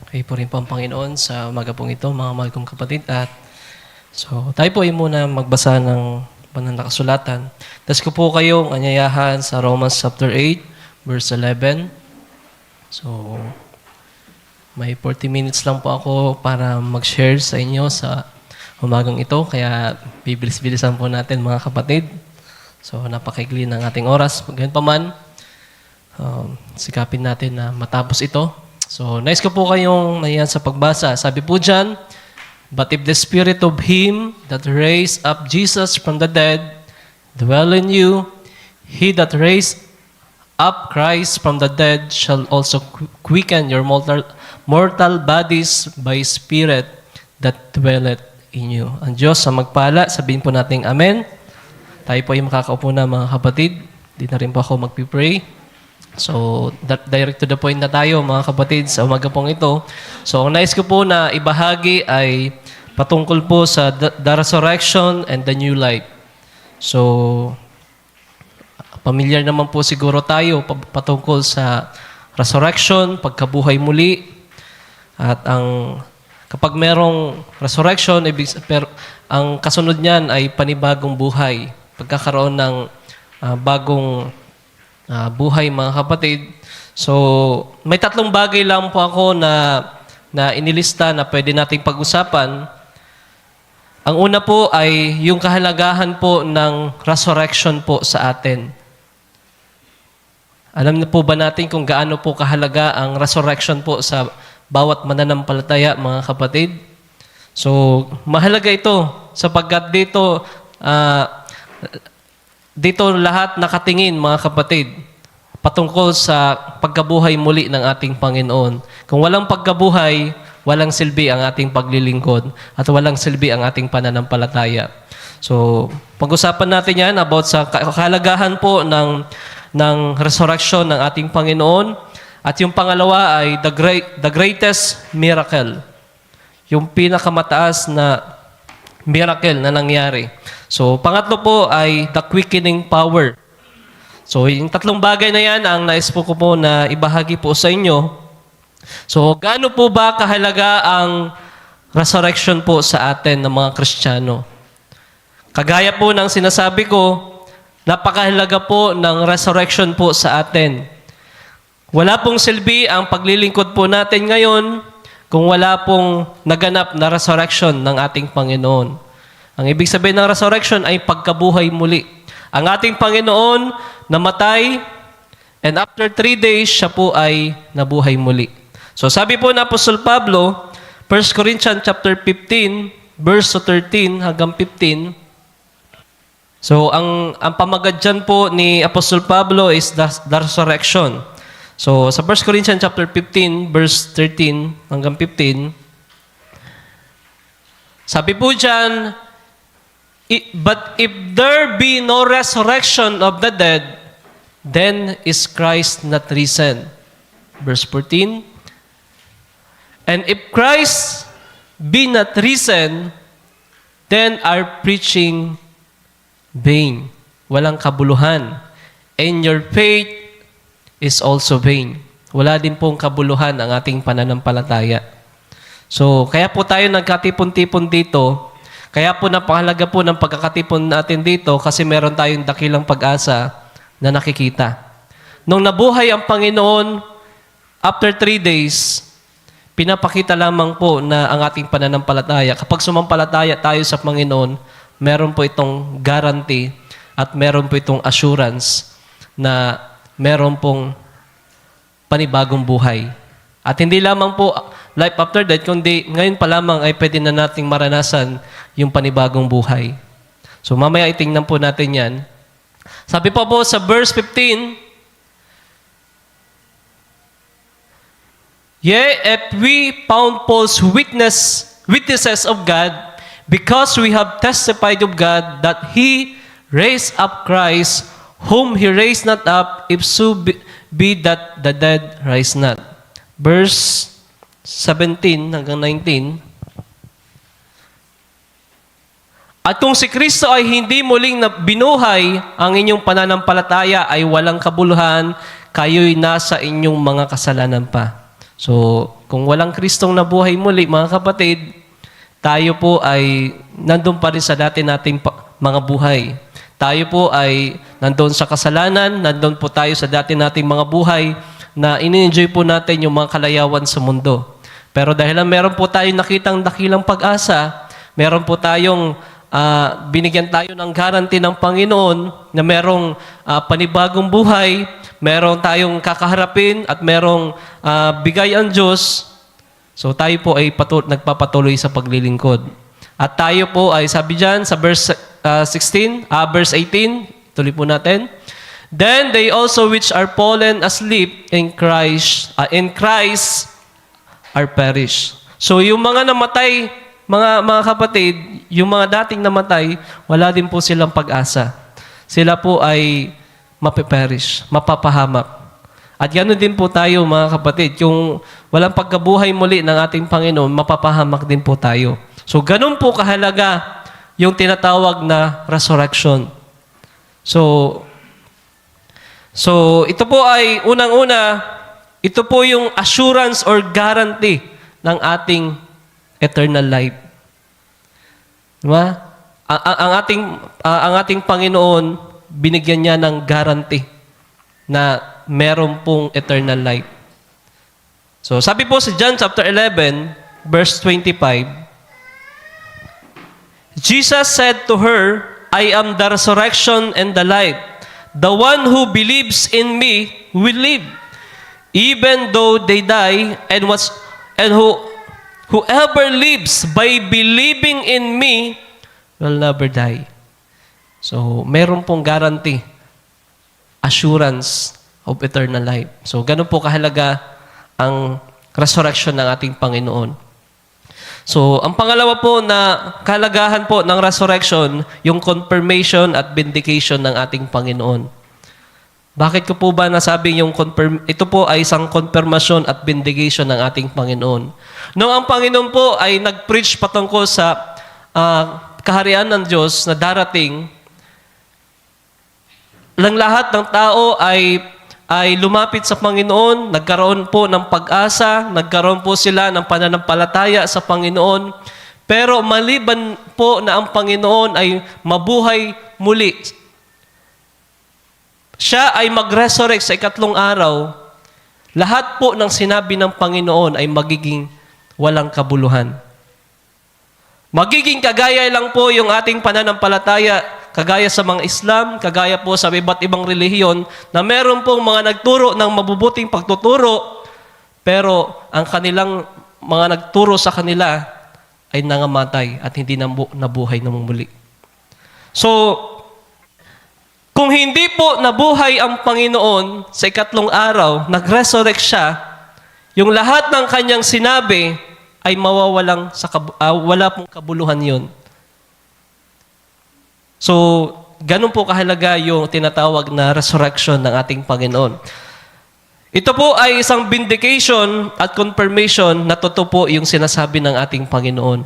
Kayo po rin po ang Panginoon sa umaga pong ito, mga mahal kong kapatid. Tayo po ay muna magbasa ng banal na kasulatan. Tas ko po kayong anyayahan sa Romans chapter 8, verse 11. So, may 40 minutes lang po ako para mag-share sa inyo sa umagang ito. Kaya bibilis-bilisan po natin mga kapatid. So, napakaigli ng ating oras. Ganyan pa man, sikapin natin na matapos ito. So, nais ko po kayong nayan sa pagbasa. Sabi po dyan, "But if the Spirit of Him that raised up Jesus from the dead dwell in you, He that raised up Christ from the dead shall also quicken your mortal bodies by Spirit that dwelleth in you." Ang Diyos sa magpala, sabihin po natin Amen. Tayo po ay makakaupo na mga kapatid. Di na rin po ako magpipray. So, direct to the point na tayo mga kapatid sa umaga pong ito. So, ang nais ko po na ibahagi ay patungkol po sa the resurrection and the new life. So, pamilyar naman po siguro tayo patungkol sa resurrection, pagkabuhay muli. At kapag merong resurrection, ang kasunod niyan ay panibagong buhay. Pagkakaroon ng bagong buhay mga kapatid. So, may tatlong bagay lang po ako na inilista na pwede nating pag-usapan. Ang una po ay yung kahalagahan po ng resurrection po sa atin. Alam na po ba natin kung gaano po kahalaga ang resurrection po sa bawat mananampalataya mga kapatid? So, mahalaga ito sapagkat dito lahat nakatingin, mga kapatid, patungkol sa pagkabuhay muli ng ating Panginoon. Kung walang pagkabuhay, walang silbi ang ating paglilingkod at walang silbi ang ating pananampalataya. So, pag-usapan natin yan about sa kahalagahan po ng resurrection ng ating Panginoon. At yung pangalawa ay the greatest miracle. Yung pinakamataas na miracle na nangyari. So, pangatlo po ay the quickening power. So, yung tatlong bagay na yan ang nais po ko po na ibahagi po sa inyo. So, gaano po ba kahalaga ang resurrection po sa atin ng mga Kristiyano? Kagaya po ng sinasabi ko, napakahalaga po ng resurrection po sa atin. Wala pong silbi ang paglilingkod po natin ngayon kung wala pong naganap na resurrection ng ating Panginoon. Ang ibig sabihin ng resurrection ay pagkabuhay muli. Ang ating Panginoon namatay, and after 3 days, siya po ay nabuhay muli. So sabi po ng Apostol Pablo, 1 Corinthians chapter 15, verse 13 hanggang 15. So ang pamagad dyan po ni Apostol Pablo is the resurrection. So sa 1 Corinthians chapter 15, verse 13 hanggang 15, sabi po dyan, "But if there be no resurrection of the dead, then is Christ not risen." Verse 14, "And if Christ be not risen, then our preaching vain." Walang kabuluhan. "And your faith is also vain." Wala din pong kabuluhan ang ating pananampalataya. So, kaya po tayo nagkatipon-tipon dito. Kaya po napakahalaga po ng pagkakatipon natin dito kasi meron tayong dakilang pag-asa na nakikita. Nung nabuhay ang Panginoon, after 3 days, pinapakita lamang po na ang ating pananampalataya. Kapag sumampalataya tayo sa Panginoon, meron po itong guarantee at meron po itong assurance na meron pong panibagong buhay. At hindi lamang po life after death, kundi ngayon pa lamang ay pwede na nating maranasan yung panibagong buhay. So mamaya itingnan po natin yan. Sabi po sa verse 15, "Yea, if we found false witnesses of God, because we have testified of God that He raised up Christ, whom He raised not up, if so be that the dead rise not." Verse 17 hanggang 19. "At kung si Kristo ay hindi muling binuhay, ang inyong pananampalataya ay walang kabuluhan, kayo'y nasa inyong mga kasalanan pa." So, kung walang Kristong nabuhay muli, mga kapatid, tayo po ay nandun pa rin sa dati nating mga buhay. Tayo po ay nandun sa kasalanan, nandun po tayo sa dati nating mga buhay na ini-enjoy po natin yung mga kalayawan sa mundo. Pero dahil meron po tayong nakitang dakilang pag-asa, meron po tayong binigyan tayo ng guarantee ng Panginoon na merong panibagong buhay, meron tayong kakaharapin at merong bigay ang Diyos. So tayo po ay nagpapatuloy sa paglilingkod. At tayo po ay sabi dyan sa verse 18, tuloy po natin. Then they also which are fallen asleep in Christ are perished. So yung mga namatay, mga kapatid, yung mga dating namatay, wala din po silang pag-asa. Sila po ay mapiperish, mapapahamak. At ganoon din po tayo, mga kapatid. Yung walang pagkabuhay muli ng ating Panginoon, mapapahamak din po tayo. So, ganun po kahalaga yung tinatawag na resurrection. So ito po ay unang-una, ito po yung assurance or guarantee ng ating eternal life. Diba? Ang ating Panginoon, binigyan niya ng guarantee na meron pong eternal life. So, sabi po sa John chapter 11, verse 25, Jesus said to her, I am the resurrection and the life. The one who believes in me will live, even though they die, whoever lives by believing in me will never die. So, meron pong guarantee, assurance of eternal life. So, ganun po kahalaga ang resurrection ng ating Panginoon. So, ang pangalawa po na kahalagahan po ng resurrection, yung confirmation at vindication ng ating Panginoon. Bakit ko po ba nasabing ito po ay isang confirmation at vindication ng ating Panginoon? Nung ang Panginoon po ay nag-preach patungkol sa kaharian ng Diyos na darating, lang lahat ng tao ay lumapit sa Panginoon, nagkaroon po ng pag-asa, nagkaroon po sila ng pananampalataya sa Panginoon. Pero maliban po na ang Panginoon ay mabuhay muli, siya ay mag-resurrect sa ikatlong araw, lahat po ng sinabi ng Panginoon ay magiging walang kabuluhan. Magiging kagaya lang po yung ating pananampalataya, kagaya sa mga Islam, kagaya po sa iba't ibang relihiyon, na meron pong mga nagturo ng mabubuting pagtuturo, pero ang kanilang mga nagturo sa kanila ay nangamatay at hindi nabuhay na muli. So, kung hindi po nabuhay ang Panginoon sa ikatlong araw, nag-resurrect siya, yung lahat ng kanyang sinabi ay mawawalang wala pong kabuluhan yun. So, ganun po kahalaga yung tinatawag na resurrection ng ating Panginoon. Ito po ay isang vindication at confirmation na totoo po yung sinasabi ng ating Panginoon.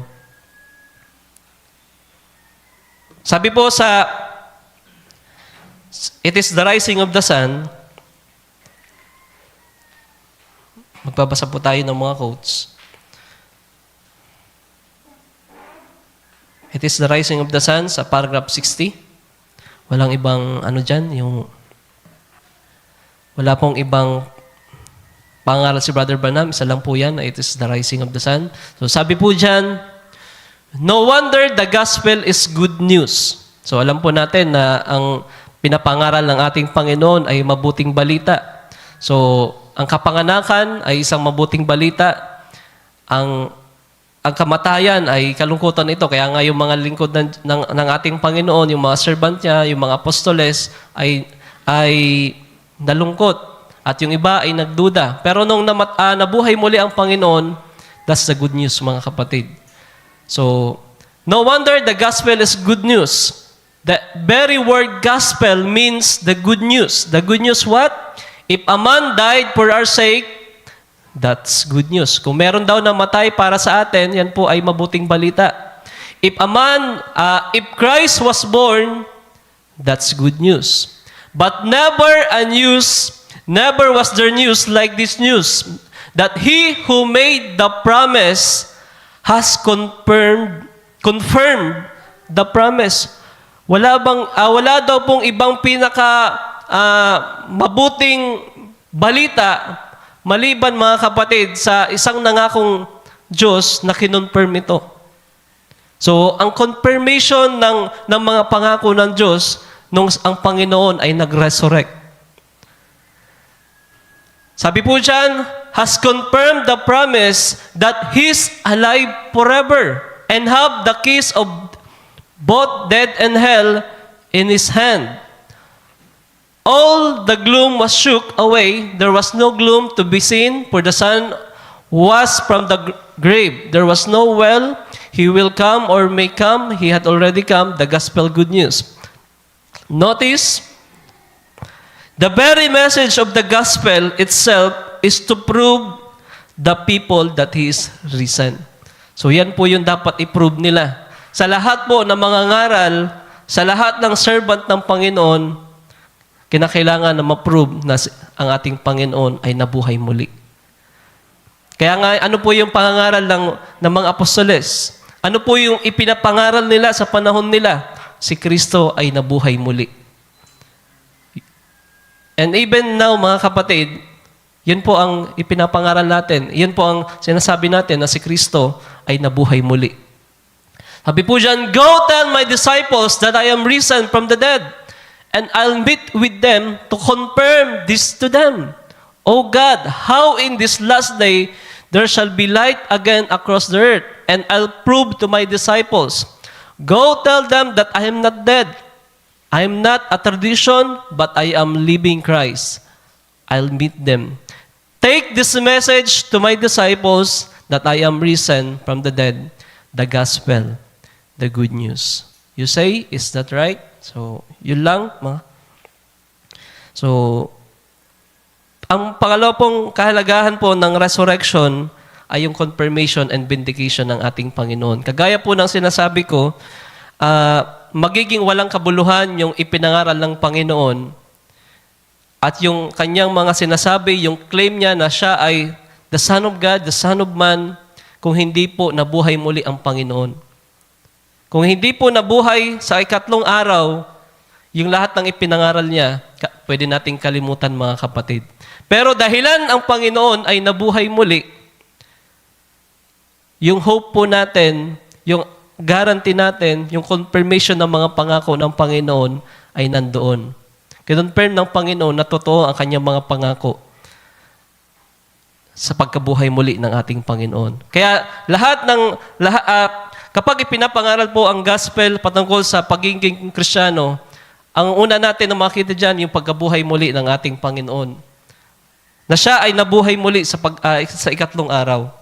Sabi po sa It is the rising of the sun. Magbabasa po tayo ng mga quotes. It is the rising of the sun sa paragraph 60. Walang ibang dyan, wala pong ibang pangaral si Brother Branham. Isa lang po yan, it is the rising of the sun. So sabi po dyan, no wonder the gospel is good news. So alam po natin na ang pinapangaral ng ating Panginoon ay mabuting balita. So, ang kapanganakan ay isang mabuting balita. Ang kamatayan ay kalungkutan ito. Kaya nga yung mga lingkod ng ating Panginoon, yung mga servant niya, yung mga apostoles, ay nalungkot. At yung iba ay nagduda. Pero nung nabuhay muli ang Panginoon, that's the good news, mga kapatid. So, no wonder the gospel is good news. The very word gospel means the good news. The good news what? If a man died for our sake, that's good news. Kung meron daw namatay para sa atin, yan po ay mabuting balita. If Christ was born, that's good news. But never was there news like this news. that He who made the promise has confirmed the promise. Wala daw pong ibang mabuting balita maliban, mga kapatid, sa isang nangakong Diyos na kinonfirm ito. So, ang confirmation ng mga pangako ng Diyos nung ang Panginoon ay nag-resurrect. Sabi po dyan, has confirmed the promise that He's alive forever and have the keys of both death and hell in His hand. All the gloom was shook away. There was no gloom to be seen, for the Son was from the grave. There was no well. He will come or may come. He had already come. The gospel good news. Notice, the very message of the gospel itself is to prove the people that He is risen. So yan po yung dapat i-prove nila. Sa lahat po ng mga ngaral, sa lahat ng servant ng Panginoon, kinakailangan na ma-prove na ang ating Panginoon ay nabuhay muli. Kaya nga, ano po yung pangangaral ng mga apostoles? Ano po yung ipinapangaral nila sa panahon nila? Si Kristo ay nabuhay muli. And even now, mga kapatid, yun po ang ipinapangaral natin. Yun po ang sinasabi natin na si Kristo ay nabuhay muli. Sabi po dyan, "Go tell my disciples that I am risen from the dead, and I'll meet with them to confirm this to them. O God, how in this last day there shall be light again across the earth, and I'll prove to my disciples. Go tell them that I am not dead. I am not a tradition, but I am living Christ. I'll meet them. Take this message to my disciples that I am risen from the dead, the gospel, the good news." You say, is that right? So, yun lang. So, ang pangalawa pong kahalagahan po ng resurrection ay yung confirmation and vindication ng ating Panginoon. Kagaya po ng sinasabi ko, magiging walang kabuluhan yung ipinangaral ng Panginoon at yung kanyang mga sinasabi, yung claim niya na siya ay the Son of God, the Son of Man, kung hindi po nabuhay muli ang Panginoon. Kung hindi po nabuhay sa ikatlong araw, yung lahat ng ipinangaral niya, pwede nating kalimutan, mga kapatid. Pero dahilan ang Panginoon ay nabuhay muli, yung hope po natin, yung guarantee natin, yung confirmation ng mga pangako ng Panginoon ay nandoon. Kinonfirm ng Panginoon na totoo ang kanyang mga pangako sa pagkabuhay muli ng ating Panginoon. Kaya kapag ipinapangaral po ang gospel patungkol sa pagiging Kristiyano, ang una natin na makita dyan, yung pagkabuhay muli ng ating Panginoon. Na siya ay nabuhay muli sa ikatlong araw.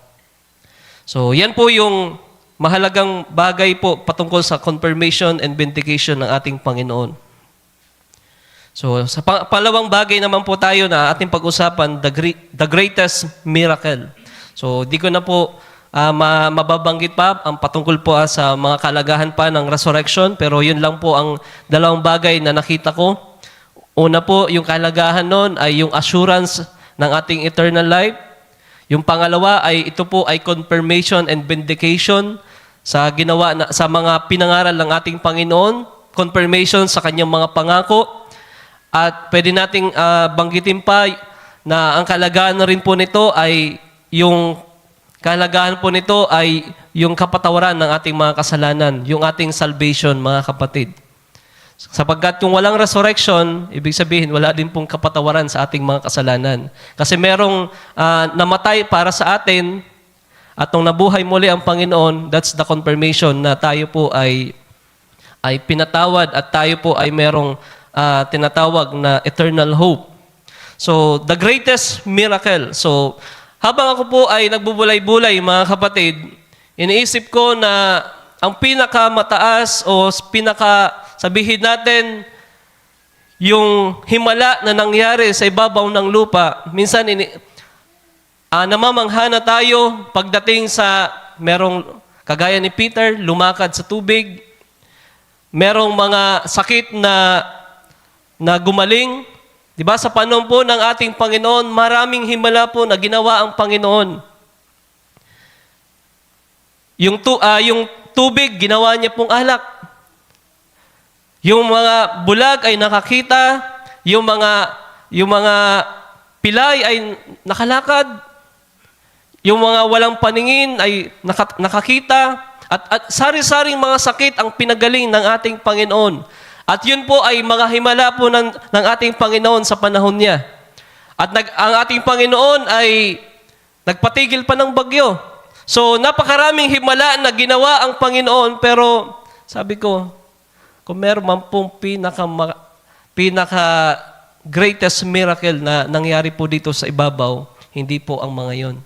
So, yan po yung mahalagang bagay po patungkol sa confirmation and vindication ng ating Panginoon. So, sa palawang bagay naman po tayo na ating pag-usapan, the greatest miracle. So, di ko na po mababanggit pa ang patungkol po sa mga kalagahan pa ng resurrection, pero yun lang po ang dalawang bagay na nakita ko. Una po, yung kalagahan nun ay yung assurance ng ating eternal life. Yung pangalawa ay ito po ay confirmation and vindication sa mga pinangaral ng ating Panginoon, confirmation sa kanyang mga pangako. At pwede nating banggitin pa na ang kalagahan na rin po nito ay yung kapatawaran ng ating mga kasalanan, yung ating salvation, mga kapatid. Sapagkat kung walang resurrection, ibig sabihin wala din pong kapatawaran sa ating mga kasalanan. Kasi merong namatay para sa atin at nung nabuhay muli ang Panginoon, that's the confirmation na tayo po ay pinatawad at tayo po ay merong tinatawag na eternal hope. So, the greatest miracle. So, habang ako po ay nagbubulay-bulay, mga kapatid, iniisip ko na ang pinakamataas o sabihin natin, yung himala na nangyari sa ibabaw ng lupa, minsan namamangha na tayo pagdating sa merong kagaya ni Peter, lumakad sa tubig, merong mga sakit na gumaling, Di ba sa panahon po ng ating Panginoon, maraming himala po na ginawa ang Panginoon. Yung tubig, ginawa niya pong alak. Yung mga bulag ay nakakita, yung mga pilay ay nakalakad, yung mga walang paningin ay nakakita, at sari-saring mga sakit ang pinagaling ng ating Panginoon. At yun po ay mga himala po ng ating Panginoon sa panahon niya. At ang ating Panginoon ay nagpatigil pa ng bagyo. So, napakaraming himala na ginawa ang Panginoon, pero sabi ko, kung meron man pong pinaka greatest miracle na nangyari po dito sa ibabaw, hindi po ang mga yon.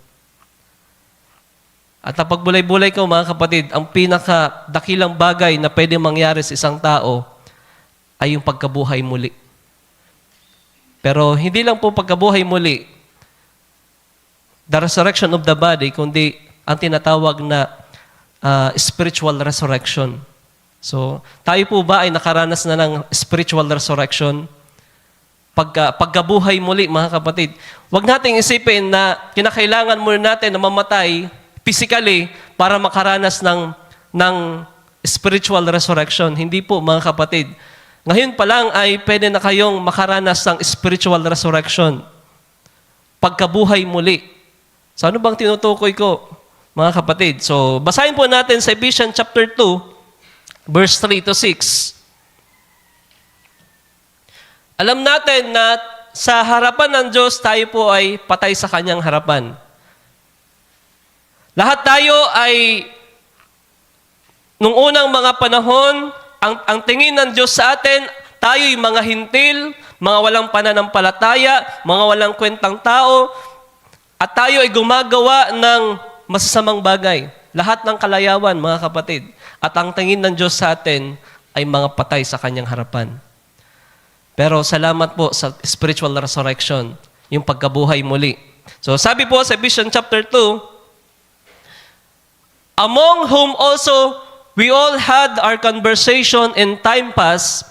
At kapag bulay-bulay ko, mga kapatid, ang pinaka-dakilang bagay na pwede mangyari sa isang tao ay yung pagkabuhay muli. Pero hindi lang po pagkabuhay muli, the resurrection of the body, kundi ang tinatawag na spiritual resurrection. So, tayo po ba ay nakaranas na ng spiritual resurrection? Pagkabuhay muli, mga kapatid. Huwag nating isipin na kinakailangan muna natin na mamatay physically para makaranas ng spiritual resurrection. Hindi po, mga kapatid. Ngayon pa lang ay pwede na kayong makaranas ng spiritual resurrection. Pagkabuhay muli. So ano bang tinutukoy ko, mga kapatid? So basahin po natin sa Ephesians chapter 2, verse 3 to 6. Alam natin na sa harapan ng Diyos, tayo po ay patay sa Kanyang harapan. Lahat tayo ay, nung unang mga panahon, ang tingin ng Diyos sa atin, tayo'y mga hintil, mga walang pananampalataya, mga walang kwentang tao, at tayo ay gumagawa ng masasamang bagay. Lahat ng kalayawan, mga kapatid. At ang tingin ng Diyos sa atin ay mga patay sa Kanyang harapan. Pero salamat po sa spiritual resurrection, yung pagkabuhay muli. So sabi po sa Ephesians chapter 2, among whom also we all had our conversation in time past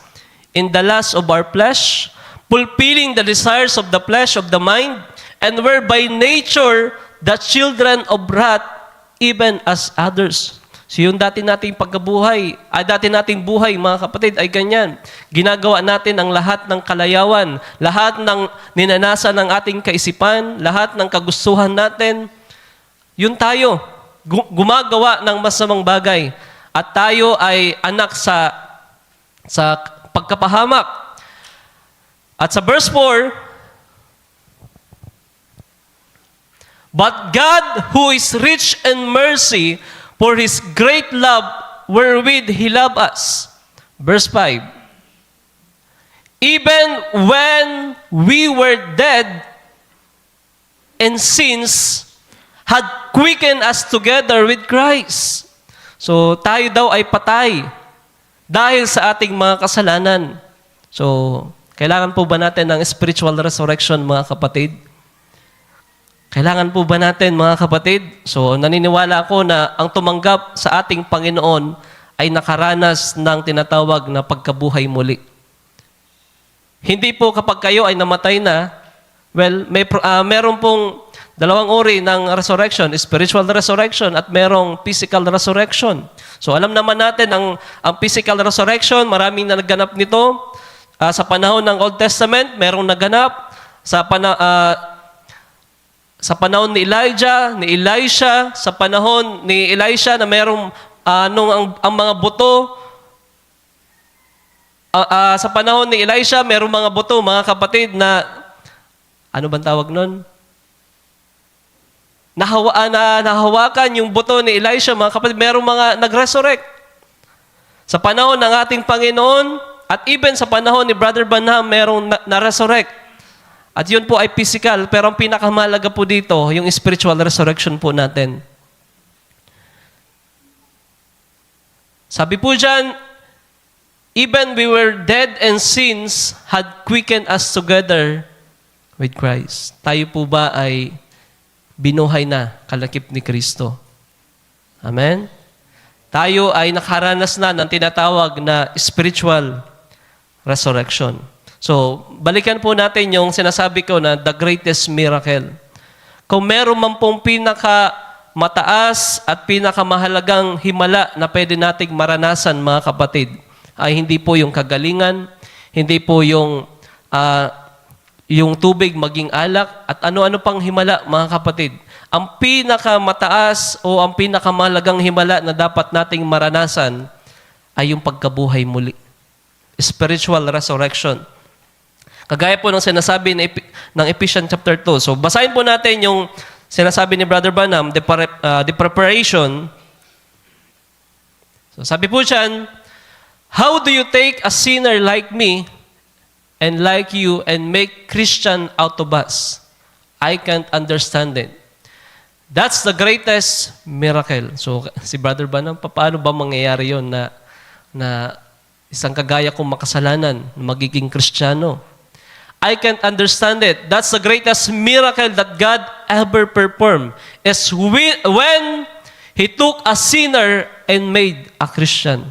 in the lust of our flesh, fulfilling the desires of the flesh of the mind, and were by nature the children of wrath, even as others. So yung dati nating pagkabuhay, dati nating buhay, mga kapatid, ay ganyan. Ginagawa natin ang lahat ng kalayawan, lahat ng ninanasa ng ating kaisipan, lahat ng kagustuhan natin. Yun tayo. Gumagawa ng masamang bagay. At tayo ay anak sa pagkapahamak. At sa verse 4, but God, who is rich in mercy, for His great love wherewith He loved us. Verse 5, even when we were dead in sins, had quickened us together with Christ. So, tayo daw ay patay dahil sa ating mga kasalanan. So, kailangan po ba natin ng spiritual resurrection, mga kapatid? Kailangan po ba natin, mga kapatid? So, naniniwala ako na ang tumanggap sa ating Panginoon ay nakaranas ng tinatawag na pagkabuhay muli. Hindi po kapag kayo ay namatay na, well, meron pong dalawang uri ng resurrection, spiritual resurrection at merong physical resurrection. So alam naman natin ang physical resurrection, maraming na nagganap nito. Sa panahon ng Old Testament, merong naganap. Sa panahon ni Elijah, ni Elisha, sa panahon ni Elisha na merong ang mga buto. Sa panahon ni Elisha, merong mga buto, mga kapatid, na ano bang tawag nun? Nahawakan yung buto ni Elisha, mga kapatid, merong mga nag-resurrect. Sa panahon ng ating Panginoon, at even sa panahon ni Brother Branham, merong na-resurrect. At yun po ay physical, pero ang pinakamahalaga po dito, yung spiritual resurrection po natin. Sabi po dyan, even we were dead in sins, had quickened us together with Christ. Tayo po ba ay binuhay na kalakip ni Kristo? Amen? Tayo ay nakaranas na ng tinatawag na spiritual resurrection. So, balikan po natin yung sinasabi ko na the greatest miracle. Kung meron man pong mataas at pinakamahalagang himala na pwede nating maranasan, mga kapatid, ay hindi po yung kagalingan, hindi po yung tubig maging alak, at ano-ano pang himala, mga kapatid. Ang pinakamataas o ang pinakamahalagang himala na dapat nating maranasan ay yung pagkabuhay muli. Spiritual resurrection. Kagaya po ng sinasabi ng Ephesians chapter 2. So, basahin po natin yung sinasabi ni Brother Branham, the preparation. So, sabi po dyan, how do you take a sinner like me and like you and make Christian out of us? I can't understand it. That's the greatest miracle. So, si Brother Branham, paano ba mangyayari yun na isang kagaya kong makasalanan, magiging Kristiyano? I can't understand it. That's the greatest miracle that God ever performed. Is when He took a sinner and made a Christian.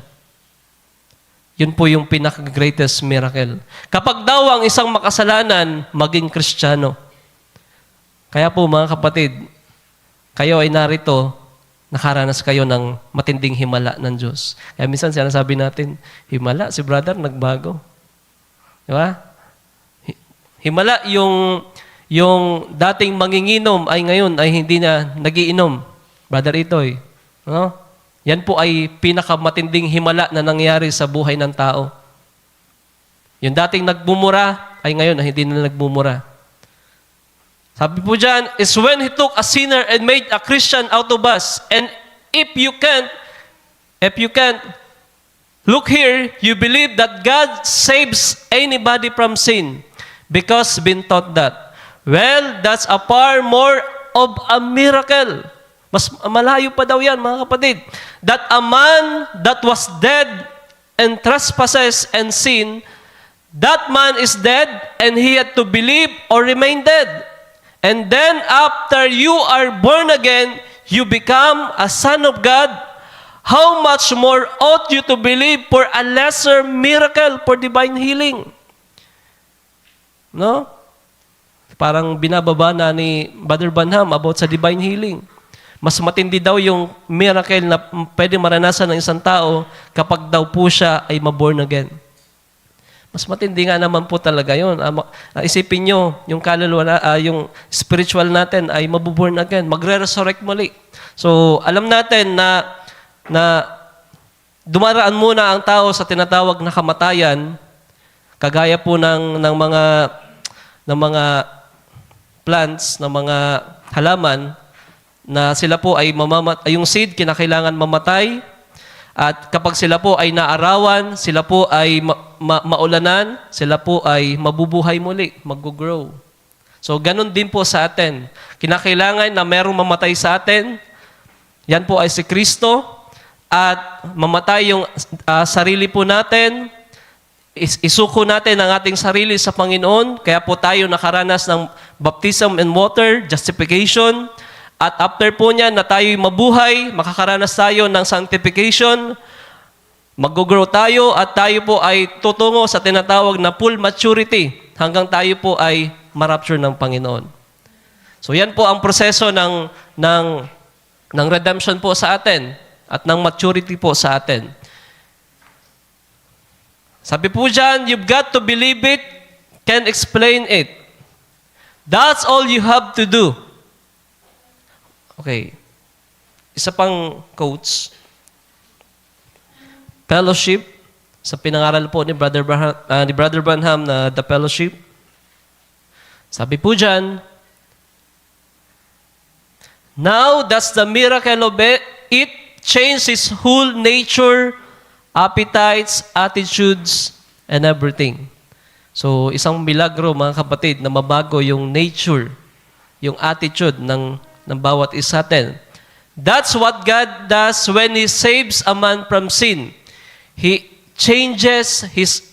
Yun po yung pinaka-greatest miracle. Kapag daw ang isang makasalanan, maging Kristiyano. Kaya po mga kapatid, kayo ay narito, nakaranas kayo ng matinding himala ng Diyos. Kaya minsan sinasabi natin, himala, si brother nagbago. Di ba? Himala, yung dating manginginom ay ngayon ay hindi na nagiinom. Brother Itoy. No? Yan po ay pinakamatinding himala na nangyari sa buhay ng tao. Yung dating nagbumura ay ngayon ay hindi na nagbumura. Sabi po dyan, is when He took a sinner and made a Christian out of us. And if you can't, look here, you believe that God saves anybody from sin. Because been taught that. Well, that's a far more of a miracle. Mas malayo pa daw yan, mga kapatid. That a man that was dead and trespasses and sin, that man is dead and he had to believe or remain dead. And then after you are born again, you become a son of God. How much more ought you to believe for a lesser miracle for divine healing? No? Parang binababa na ni Brother Branham about sa divine healing. Mas matindi daw yung miracle na pwede maranasan ng isang tao kapag daw po siya ay maborn again. Mas matindi nga naman po talaga yun. Isipin nyo, yung kaluluwa, yung spiritual natin ay mabuborn again. Magre-resurrect muli. So, alam natin na dumaraan muna ang tao sa tinatawag na kamatayan. Kagaya po ng mga plants, ng mga halaman, na sila po ay yung seed kinakailangan mamatay, at kapag sila po ay naarawan, sila po ay maulanan, sila po ay mabubuhay muli, mag-grow. So, ganun din po sa atin. Kinakailangan na merong mamatay sa atin, yan po ay si Kristo, at mamatay yung sarili po natin, isuko natin ang ating sarili sa Panginoon, kaya po tayo nakaranas ng baptism and water, justification, at after po niyan na tayo'y mabuhay, makakaranas tayo ng sanctification, mag-grow tayo, at tayo po ay tutungo sa tinatawag na full maturity, hanggang tayo po ay ma-rapture ng Panginoon. So yan po ang proseso ng redemption po sa atin, at ng maturity po sa atin. Sabi po dyan, you've got to believe it, can't explain it. That's all you have to do. Okay. Isa pang quotes. Fellowship. Sa pinangaral po ni Brother Branham na The Fellowship. Sabi po dyan, now that's the miracle of it. It changed his whole nature, appetites, attitudes, and everything. So, isang milagro, mga kapatid, na mabago yung nature, yung attitude ng bawat isa natin. That's what God does when He saves a man from sin. He changes his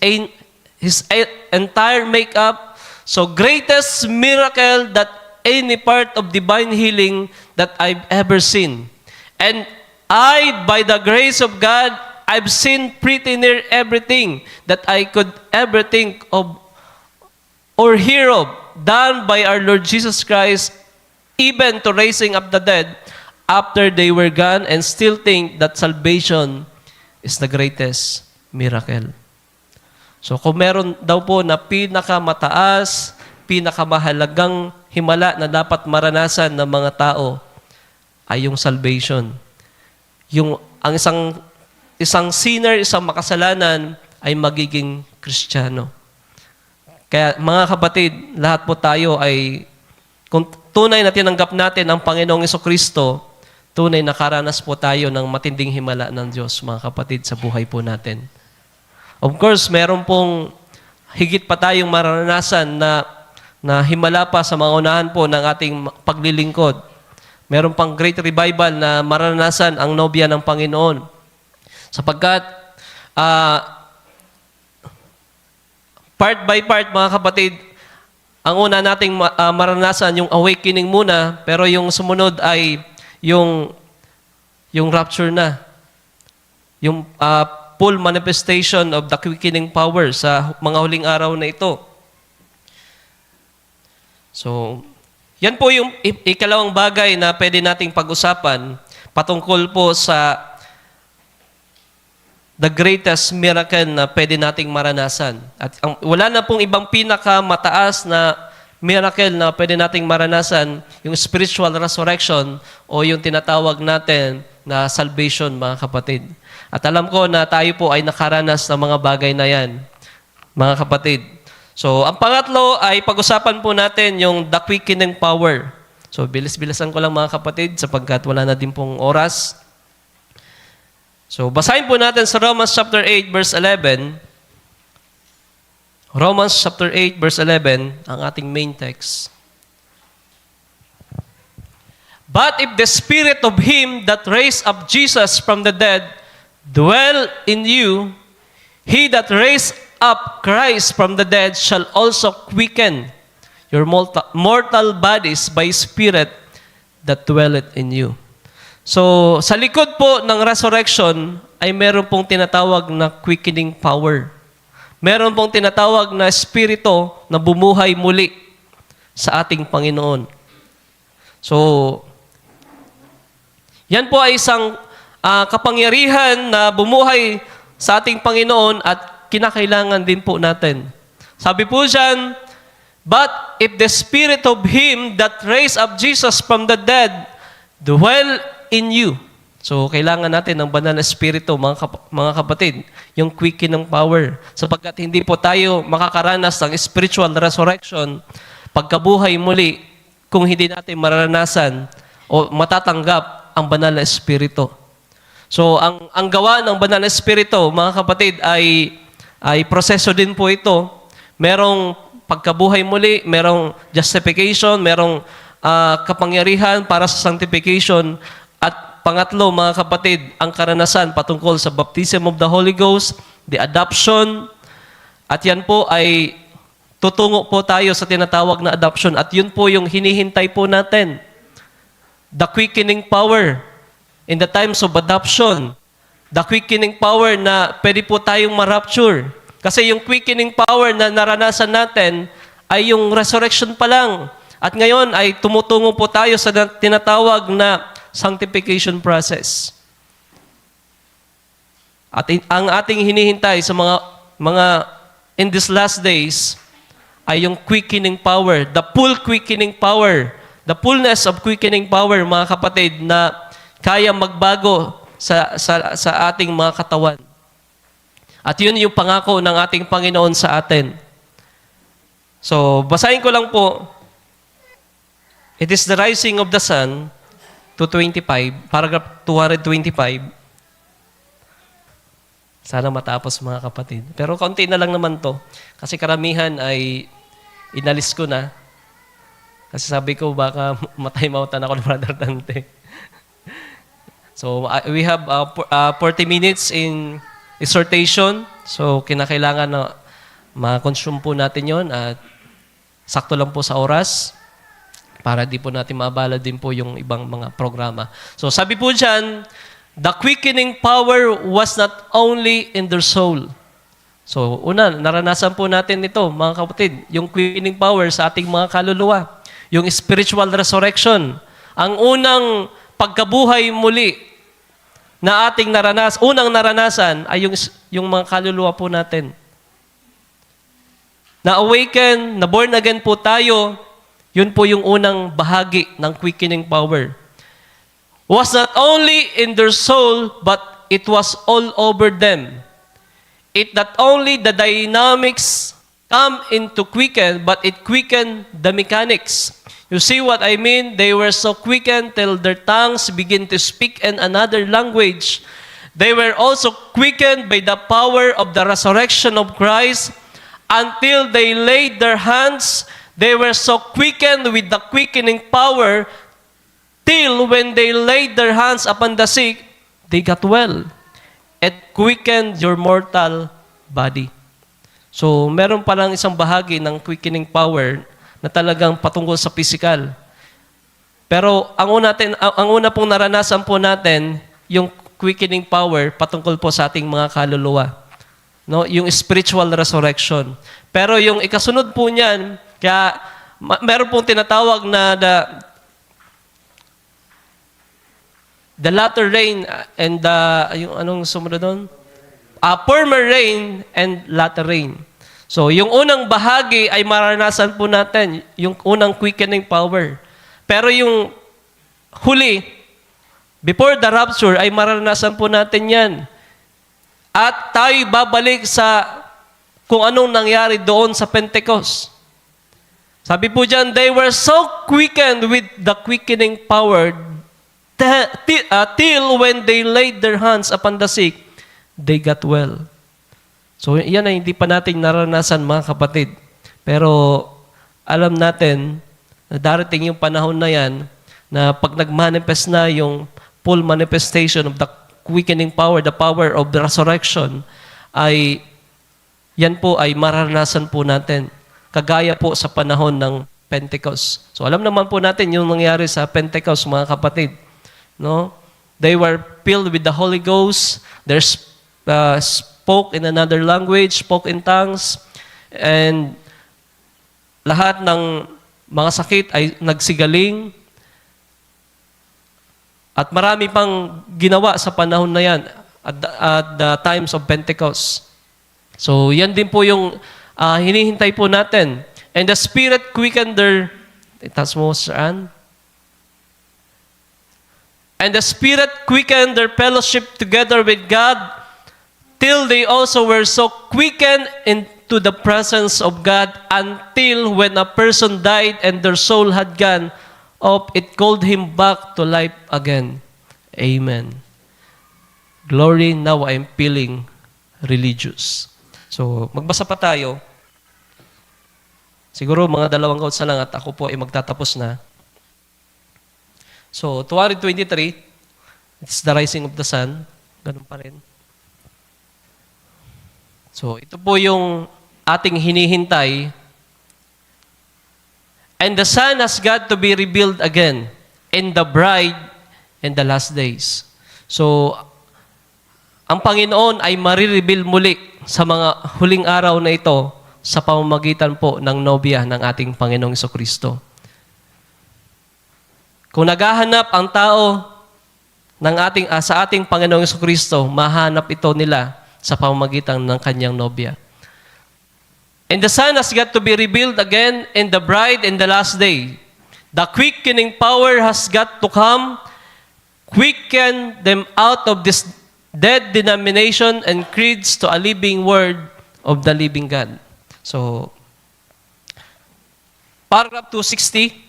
entire makeup. So, greatest miracle that any part of divine healing that I've ever seen. And by the grace of God, I've seen pretty near everything that I could ever think of or hear of, done by our Lord Jesus Christ, even to raising up the dead after they were gone, and still think that salvation is the greatest miracle. So kung meron daw po na pinakamataas, pinakamahalagang himala na dapat maranasan ng mga tao, ay yung salvation. Ang isang sinner, isang makasalanan ay magiging Kristiyano. Kaya mga kapatid, lahat po tayo ay, kung tunay na tinanggap natin ang Panginoong Jesucristo, tunay nakaranas po tayo ng matinding himala ng Diyos, mga kapatid, sa buhay po natin. Of course, meron pong higit pa tayong maranasan na himala pa sa mga unahan po ng ating paglilingkod. Meron pang great revival na maranasan ang nobya ng Panginoon. Sapagkat, part by part, mga kapatid, ang una nating maranasan yung awakening muna, pero yung sumunod ay yung rapture na. Yung full manifestation of the quickening power sa mga huling araw na ito. So, yan po yung ikalawang bagay na pwede nating pag-usapan patungkol po sa the greatest miracle na pwede nating maranasan. At wala na pong ibang pinakamataas na miracle na pwede nating maranasan, yung spiritual resurrection o yung tinatawag natin na salvation, mga kapatid. At alam ko na tayo po ay nakaranas ng mga bagay na yan, mga kapatid. So, ang pangatlo ay pag-usapan po natin yung the quickening power. So, bilis-bilisan ko lang, mga kapatid, sapagkat wala na din pong oras. So, basahin po natin sa Romans chapter 8, verse 11. Romans chapter 8, verse 11, ang ating main text. But if the spirit of him that raised up Jesus from the dead dwell in you, he that raised up Christ from the dead shall also quicken your mortal bodies by spirit that dwelleth in you. So, sa likod po ng resurrection ay meron pong tinatawag na quickening power. Meron pong tinatawag na espiritu na bumuhay muli sa ating Panginoon. So, yan po ay isang kapangyarihan na bumuhay sa ating Panginoon at kinakailangan din po natin. Sabi po dyan, but if the spirit of him that raised up Jesus from the dead dwell in you. So, kailangan natin ng banal na espiritu, mga kapatid, yung quickening ng power. Sapagkat hindi po tayo makakaranas ng spiritual resurrection, pagkabuhay muli, kung hindi natin mararanasan o matatanggap ang banal na espiritu. So, ang gawa ng banal na espiritu, mga kapatid, ay proseso din po ito. Merong pagkabuhay muli, merong justification, merong kapangyarihan para sa sanctification, at pangatlo, mga kapatid, ang karanasan patungkol sa baptism of the Holy Ghost, the adoption, at yan po ay tutungo po tayo sa tinatawag na adoption, at yun po yung hinihintay po natin. The quickening power in the times of adoption. The quickening power na pwede po tayong ma-rapture. Kasi yung quickening power na naranasan natin ay yung resurrection pa lang. At ngayon ay tumutungo po tayo sa tinatawag na sanctification process. At ang ating hinihintay sa mga in these last days ay yung quickening power, the full quickening power, the fullness of quickening power, mga kapatid, na kaya magbago sa ating mga katawan. At yun yung pangako ng ating Panginoon sa atin. So, basahin ko lang po. It is the rising of the sun, 225, paragraph 225. Sana matapos, mga kapatid. Pero kaunti na lang naman to. Kasi karamihan ay inalis ko na. Kasi sabi ko, baka matay-mautan ako ng Brother Dante. So, we have 40 minutes in exhortation. So, kinakailangan na ma-consume po natin yon at sakto lang po sa oras para di po natin maabala din po yung ibang mga programa. So, sabi po dyan, the quickening power was not only in their soul. So, una, naranasan po natin ito, mga kapatid, yung quickening power sa ating mga kaluluwa, yung spiritual resurrection, ang unang pagkabuhay muli na ating unang naranasan ay yung mga kaluluwa po natin. Na-awaken, na born again po tayo, yun po yung unang bahagi ng quickening power. Was not only in their soul, but it was all over them. It not only the dynamics come into quicken, but it quickened the mechanics. You see what I mean? They were so quickened till their tongues begin to speak in another language. They were also quickened by the power of the resurrection of Christ until they laid their hands. They were so quickened with the quickening power till when they laid their hands upon the sick, they got well. It quickened your mortal body. So, meron palang isang bahagi ng quickening power na talagang patungkol sa physical. Pero ang una pong naranasan po natin, yung quickening power patungkol po sa ating mga kaluluwa. No, yung spiritual resurrection. Pero yung ikasunod po niyan, kaya meron pong tinatawag na the latter rain and yung anong sumunod doon? Former rain and latter rain. So, yung unang bahagi ay maranasan po natin, yung unang quickening power. Pero yung huli, before the rapture, ay maranasan po natin yan. At tayo babalik sa kung anong nangyari doon sa Pentecost. Sabi po dyan, they were so quickened with the quickening power till when they laid their hands upon the sick, they got well. So, yan ay hindi pa natin naranasan, mga kapatid. Pero, alam natin na darating yung panahon na yan na pag nag-manifest na yung full manifestation of the quickening power, the power of the resurrection, ay yan po ay maranasan po natin. Kagaya po sa panahon ng Pentecost. So, alam naman po natin yung nangyari sa Pentecost, mga kapatid. No? They were filled with the Holy Ghost. They spoke in another language, spoke in tongues, and lahat ng mga sakit ay nagsigaling. At marami pang ginawa sa panahon na yan at the times of Pentecost. So, yan din po yung hinihintay po natin. And the Spirit quickened their... Itas mo, Sir Ann. And the Spirit quickened their fellowship together with God till they also were so quickened into the presence of God until when a person died and their soul had gone up, it called him back to life again. Amen. Glory, now I'm feeling religious. So, magbasa pa tayo. Siguro mga 2 quotes na lang at ako po ay magtatapos na. So, 223, it's the rising of the sun. Ganun pa rin. So, ito po yung ating hinihintay. And the sun has got to be revealed again in the bride in the last days. So, ang Panginoon ay marireveal muli sa mga huling araw na ito sa pamamagitan po ng nobya ng ating Panginoong Jesucristo. Kung naghahanap ang tao ng sa ating Panginoong Jesucristo, mahanap ito nila sa pamamagitan ng kanyang nobya. And the Son has got to be revealed again in the bride in the last day. The quickening power has got to come, quicken them out of this dead denomination and creeds to a living word of the living God. So, paragraph 260.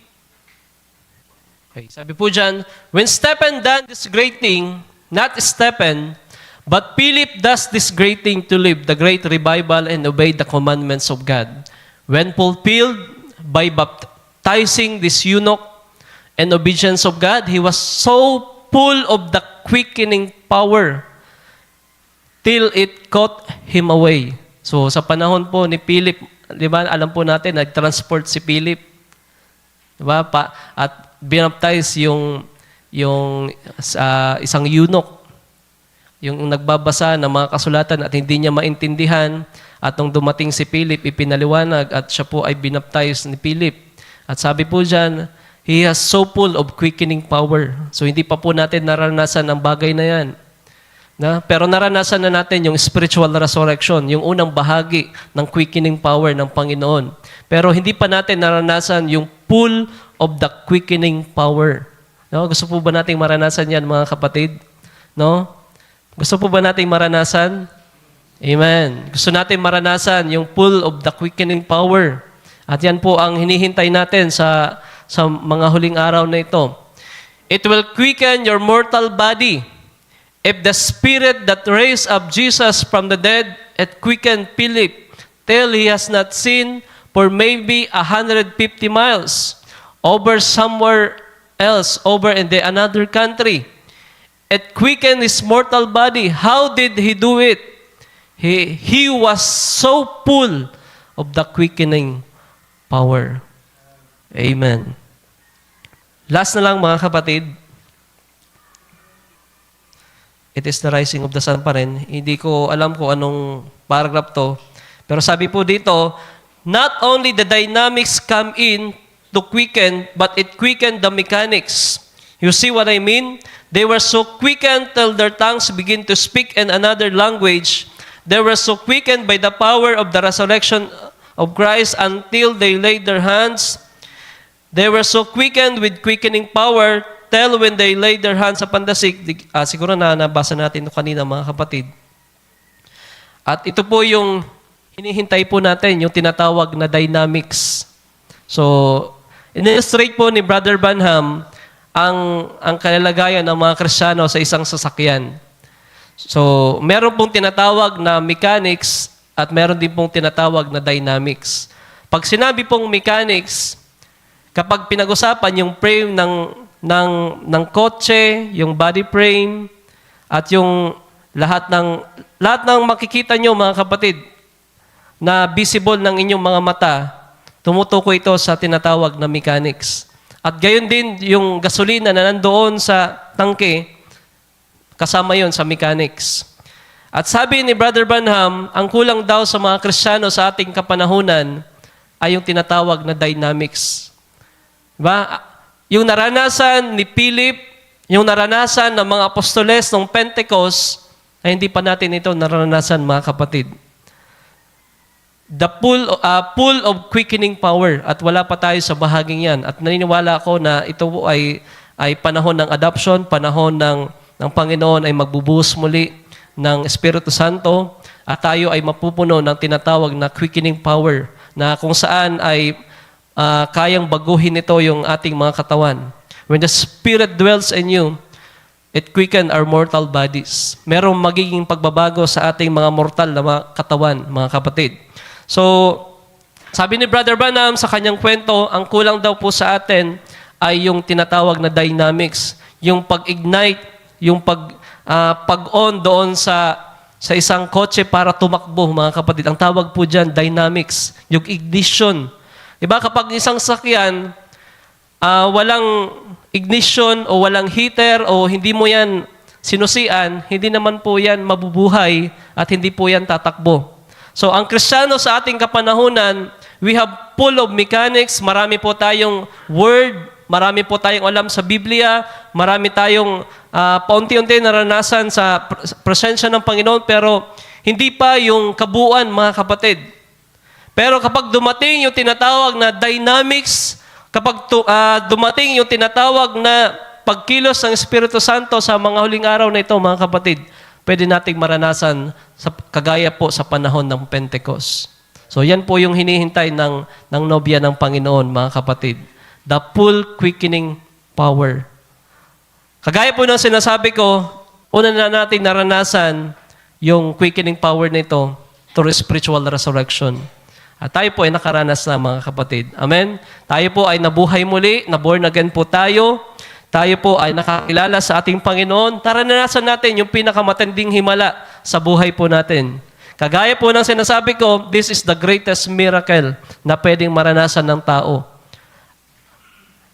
Okay, sabi po dyan, when Stephen done this great thing, not Stephen, but Philip does this great thing to live the great revival and obey the commandments of God. When fulfilled by baptizing this eunuch and obedience of God, he was so full of the quickening power till it caught him away. So, sa panahon po ni Philip, di ba, alam po natin, nag-transport si Philip. Di ba? At binaptize yung isang eunuch. yung nagbabasa ng mga kasulatan at hindi niya maintindihan. At nung dumating si Philip, ipinaliwanag at siya po ay binaptize ni Philip. At sabi po dyan, he has so full of quickening power. So hindi pa po natin naranasan ang bagay na yan. Pero naranasan na natin yung spiritual resurrection, yung unang bahagi ng quickening power ng Panginoon. Pero hindi pa natin naranasan yung full of the quickening power. No? Gusto po ba nating maranasan yan, mga kapatid? No? Gusto po ba nating maranasan? Amen. Gusto natin maranasan yung full of the quickening power. At yan po ang hinihintay natin sa mga huling araw na ito. It will quicken your mortal body. If the Spirit that raised up Jesus from the dead had quickened Philip till he has not seen for maybe 150 miles over somewhere else, over in another country, it quickened his mortal body. How did he do it? He was so full of the quickening power. Amen. Last na lang, mga kapatid. It is the rising of the sun pa rin. Hindi ko alam kung anong paragraph to. Pero sabi po dito, not only the dynamics come in to quicken, but it quickened the mechanics. You see what I mean? They were so quickened till their tongues begin to speak in another language. They were so quickened by the power of the resurrection of Christ until they laid their hands. They were so quickened with quickening power till when they laid their hands upon the sick. Siguro na nabasa natin ito kanina, mga kapatid. At ito po yung hinihintay po natin, yung tinatawag na dynamics. So, in-illustrate po ni Brother Branham ang kalalagayan ng mga Kristiyano sa isang sasakyan. So, meron pong tinatawag na mechanics at meron din pong tinatawag na dynamics. Pag sinabi pong mechanics, kapag pinag-usapan yung frame ng kotse, yung body frame, at yung lahat ng makikita nyo, mga kapatid, na visible ng inyong mga mata, tumutukoy ito sa tinatawag na mechanics. At gayon din yung gasolina na nandoon sa tangke, kasama yon sa mechanics. At sabi ni Brother Branham, ang kulang daw sa mga Kristiyano sa ating kapanahunan ay yung tinatawag na dynamics. Diba? Yung naranasan ni Philip, yung naranasan ng mga apostoles ng Pentecost, ay hindi pa natin ito naranasan, mga kapatid. The full of quickening power, at wala pa tayo sa bahaging yan. At naniniwala ako na ito ay panahon ng adoption, panahon ng Panginoon ay magbubuhos muli ng Espiritu Santo, at tayo ay mapupuno ng tinatawag na quickening power, na kung saan ay kayang baguhin ito yung ating mga katawan. When the Spirit dwells in you, it quicken our mortal bodies. Merong magiging pagbabago sa ating mga mortal na mga katawan, mga kapatid. So, sabi ni Brother Branham sa kanyang kwento, ang kulang daw po sa atin ay yung tinatawag na dynamics. Yung pag-ignite, yung pag-on doon sa isang kotse para tumakbo, mga kapatid. Ang tawag po dyan, dynamics. Yung ignition. Diba kapag isang sakyan, walang ignition o walang heater o hindi mo yan sinusian, hindi naman po yan mabubuhay at hindi po yan tatakbo. So ang Kristiyano sa ating kapanahunan, we have full of mechanics, marami po tayong word, marami po tayong alam sa Biblia, marami tayong paunti-unti naranasan sa presensya ng Panginoon, pero hindi pa yung kabuuan, mga kapatid. Pero kapag dumating yung tinatawag na dynamics, kapag dumating yung tinatawag na pagkilos ng Espiritu Santo sa mga huling araw na ito, mga kapatid, pwede nating maranasan kagaya po sa panahon ng Pentecost. So yan po yung hinihintay ng nobya ng Panginoon, mga kapatid. The full quickening power. Kagaya po ng sinasabi ko, una na natin naranasan yung quickening power nito through spiritual resurrection. At tayo po ay nakaranas na, mga kapatid. Amen? Tayo po ay nabuhay muli, na born again po tayo. Tayo po ay nakakilala sa ating Panginoon. Naranasan natin yung pinakamatinding himala sa buhay po natin. Kagaya po ng sinasabi ko, this is the greatest miracle na pwedeng maranasan ng tao.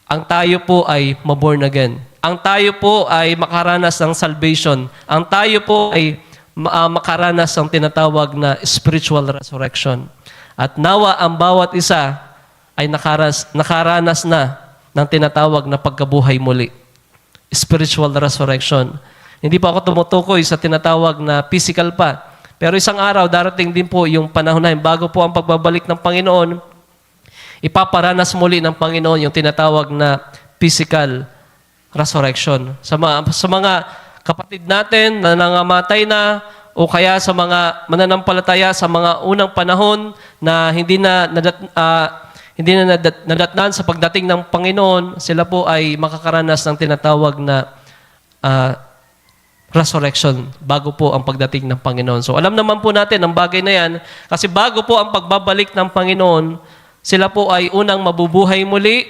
Ang tayo po ay maborn again. ang tayo po ay makaranas ng salvation. Ang tayo po ay makaranas ng tinatawag na spiritual resurrection. At nawa ang bawat isa ay nakaranas na ng tinatawag na pagkabuhay muli. Spiritual resurrection. Hindi pa ako tumutukoy sa tinatawag na physical pa. Pero isang araw, darating din po yung panahon na yun, bago po ang pagbabalik ng Panginoon, ipaparanas muli ng Panginoon yung tinatawag na physical resurrection. Sa mga kapatid natin na nangamatay na, o kaya sa mga mananampalataya sa mga unang panahon na hindi na nadatnan sa pagdating ng Panginoon, sila po ay makakaranas ng tinatawag na resurrection bago po ang pagdating ng Panginoon. So alam naman po natin ang bagay na yan kasi bago po ang pagbabalik ng Panginoon, sila po ay unang mabubuhay muli,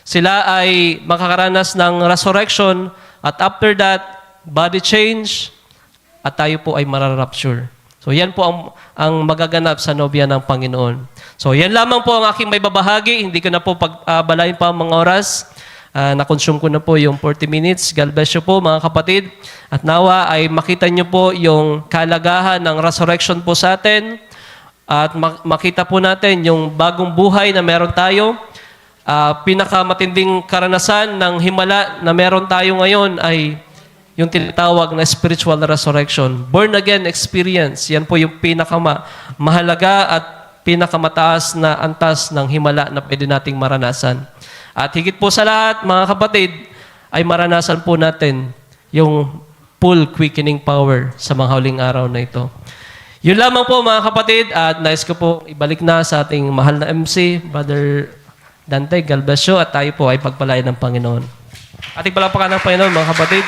sila ay makakaranas ng resurrection at after that, body change at tayo po ay mararapture. So yan po ang magaganap sa nobya ng Panginoon. So yan lamang po ang aking may babahagi. Hindi ko na po pagbalayin pa ang mga oras. Na-consume ko na po yung 40 minutes. God bless you po mga kapatid. At nawa ay makita nyo po yung kalagahan ng resurrection po sa atin. At makita po natin yung bagong buhay na meron tayo. Pinakamatinding karanasan ng himala na meron tayo ngayon ay yung tinatawag na spiritual resurrection. Born again experience. Yan po yung pinakamahalaga at pinakamataas na antas ng himala na pwede nating maranasan. At higit po sa lahat, mga kapatid, ay maranasan po natin yung full quickening power sa mga huling araw na ito. Yun lamang po mga kapatid at nais ko po ibalik na sa ating mahal na MC, Brother Dante Galvesio at tayo po ay pagpalain ng Panginoon. Ating palapakan ng Panginoon mga kapatid.